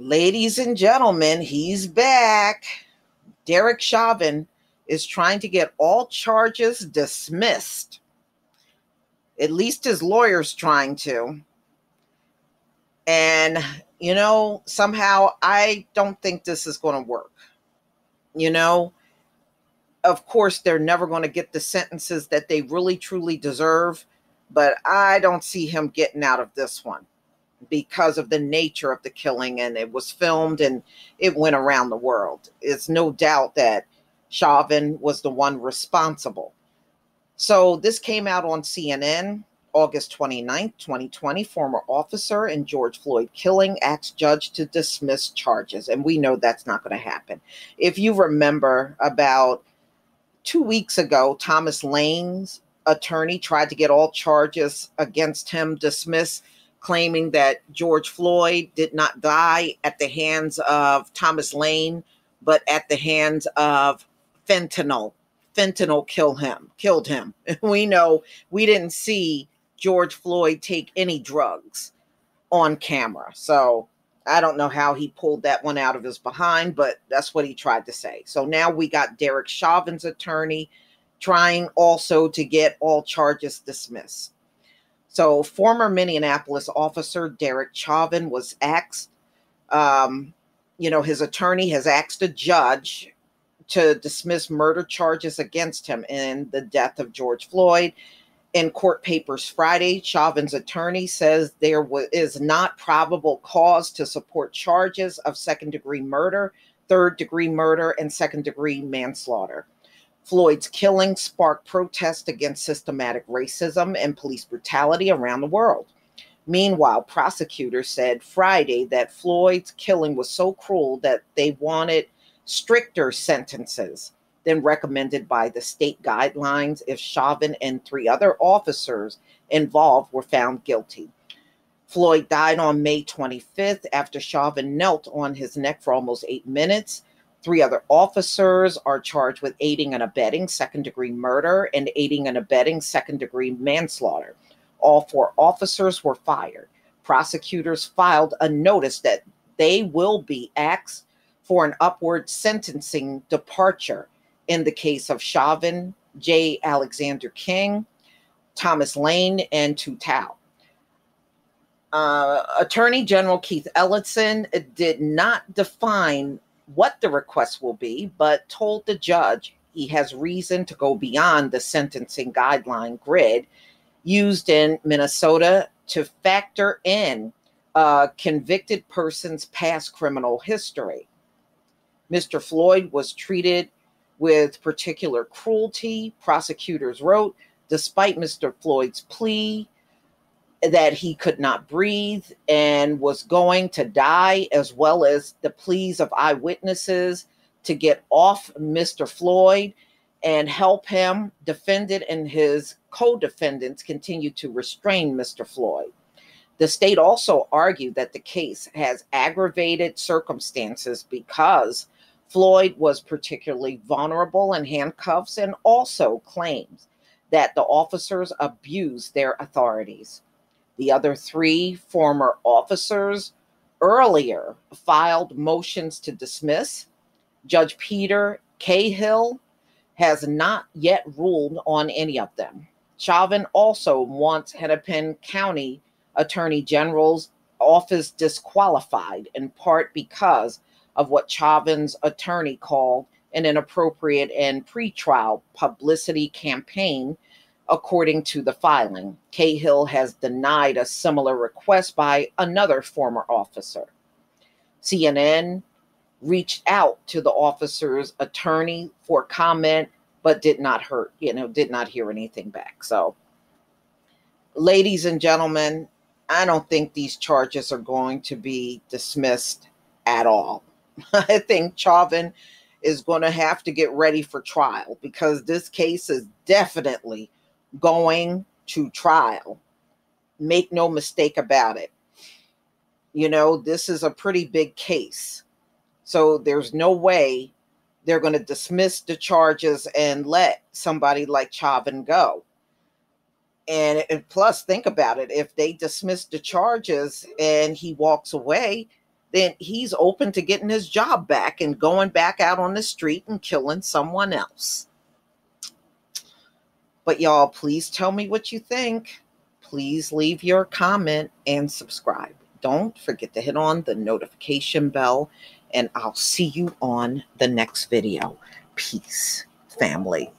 Ladies and gentlemen, he's back. Derek Chauvin is trying to get all charges dismissed. At least his lawyer's trying to. And, somehow I don't think this is going to work. Of course, they're never going to get the sentences that they really, truly deserve. But I don't see him getting out of this one because of the nature of the killing, and it was filmed and it went around the world. It's no doubt that Chauvin was the one responsible. So this came out on CNN, August 29th, 2020. Former officer in George Floyd killing asks judge to dismiss charges. And we know that's not going to happen. If you remember, about 2 weeks ago, Thomas Lane's attorney tried to get all charges against him dismissed, claiming that George Floyd did not die at the hands of Thomas Lane, but at the hands of fentanyl. Fentanyl killed him. We know we didn't see George Floyd take any drugs on camera. So I don't know how he pulled that one out of his behind, but that's what he tried to say. So now we got Derek Chauvin's attorney trying also to get all charges dismissed. So former Minneapolis officer Derek Chauvin was asked, his attorney has asked a judge to dismiss murder charges against him in the death of George Floyd. In court papers Friday, Chauvin's attorney says there is not probable cause to support charges of second-degree murder, third-degree murder, and second-degree manslaughter. Floyd's killing sparked protests against systematic racism and police brutality around the world. Meanwhile, prosecutors said Friday that Floyd's killing was so cruel that they wanted stricter sentences than recommended by the state guidelines if Chauvin and 3 other officers involved were found guilty. Floyd died on May 25th after Chauvin knelt on his neck for almost 8 minutes. 3 other officers are charged with aiding and abetting second-degree murder and aiding and abetting second-degree manslaughter. All 4 officers were fired. Prosecutors filed a notice that they will be asked for an upward sentencing departure in the case of Chauvin, J. Alexander King, Thomas Lane, and Tu Tao. Attorney General Keith Ellison did not define what the request will be, but told the judge he has reason to go beyond the sentencing guideline grid used in Minnesota to factor in a convicted person's past criminal history. Mr. Floyd was treated with particular cruelty, prosecutors wrote, despite Mr. Floyd's plea that he could not breathe and was going to die, as well as the pleas of eyewitnesses to get off Mr. Floyd and help him. Defendant and his co-defendants continued to restrain Mr. Floyd. The state also argued that the case has aggravated circumstances because Floyd was particularly vulnerable in handcuffs, and also claims that the officers abused their authorities. The other 3 former officers earlier filed motions to dismiss. Judge Peter Cahill has not yet ruled on any of them. Chauvin also wants Hennepin County Attorney General's office disqualified, in part because of what Chauvin's attorney called an inappropriate and pretrial publicity campaign. According to the filing, Cahill has denied a similar request by another former officer. CNN reached out to the officer's attorney for comment, but did not hear anything back. So, ladies and gentlemen, I don't think these charges are going to be dismissed at all. I think Chauvin is going to have to get ready for trial, because this case is definitely going to trial. Make no mistake about it. This is a pretty big case. So there's no way they're going to dismiss the charges and let somebody like Chauvin go. And plus, think about it. If they dismiss the charges and he walks away, then he's open to getting his job back and going back out on the street and killing someone else. But y'all, please tell me what you think. Please leave your comment and subscribe. Don't forget to hit on the notification bell, and I'll see you on the next video. Peace, family.